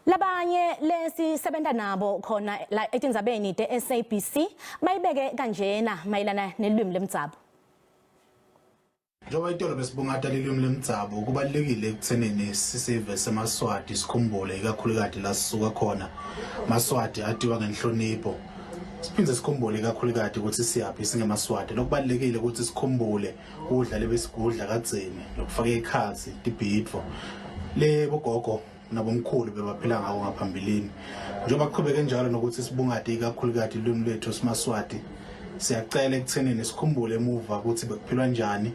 Labanye lesisebenza nabo khona la etindzabeni SABC bayibeke kanjena mayelana nelwimi lwemdzabu. Njengoba itolo besibungata lelwimi lwemdzabu kubalulekile ekuthenini sisive semaswati sikhumbule ikakhulukazi la sisuka khona. Maswati atiwa ngenhlonipho. Siphinde sikhumbule ikakhulukazi ukuthi siyaphi singemaswati. Lokubalulekile ukuthi sikhumbule ukudla lebesigudla kadzeni lokufaka ikhazi, ibhidvo. Le bogogo nabomkhulu bebaphila ngawo ngaphambilini. Njengoba kuqhubeka njalo nokuthi sibungade ikakhulukazi ilwimi lwethu simaswati. Siyacela ekuthenini sikhumbule emuva ukuthi bekuphilwa njani.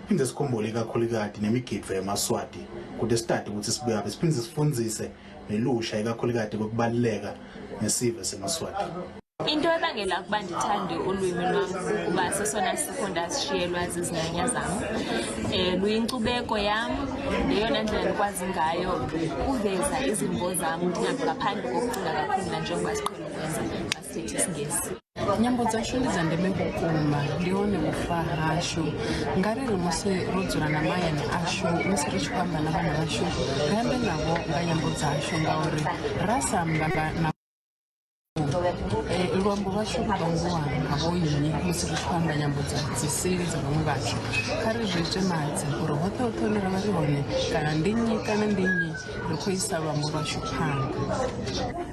Siphinde sikhumbule ikakhulukazi nemigidvo yamaswati kude start ukuthi sibuyabe siphinde sifundzise nelusha ikakhulukazi kokubaluleka nesive semaswati. Into ebangela ukuba ndithande ulwimi lwami ukuba sesona sikhonda sishiyelwa zizinganya zami. Luyinkcubeko yami, leyona ndlela ndikwazi ngayo ukuveza izimvo zami ngaphandle kokucinga kakhulu njengoba siqhele ukwenza basithi isiNgesi. Nyambo dzashu ndi dza ndeme vhukuma ndi hone vhufa hashu ngari ri musi ro dzula na mahayani ashu musi ri tshi khou amba na vhana vhashu ri ambe navho nga nyambo dzashu ngauri ra sa amba na luambo lwashu lu tongiwa nga vhonnyi musi ri tshi khou amba nyambo dza dziseli dza vhaṅwe vhathu kha ri zwi ite madzi uri hoṱhe hoṱhe hune ra vha ri hone kana ndi nnyi ri khou isa luambo lwashu phanḓa.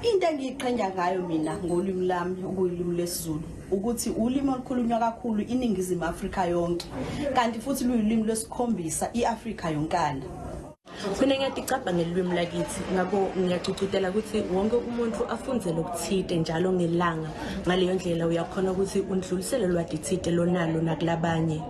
Into engiyiqhenya ngayo mina ngolimi lami okuyilimi lesiZulu ukuthi ulimi olukhulunywa kakhulu iningizimu Afrika yonke kanti futhi luyilimi lesikhombisa iAfrika yonkana. Mina ngiyacabanga ngelwimi lakithi ngakho ngiyacicitela ukuthi wonke umuntu afunde lokuthide njalo ngelanga ngaleyo ndlela uyakhona ukuthi undlulisele lwadithide lonalo nakulabanye.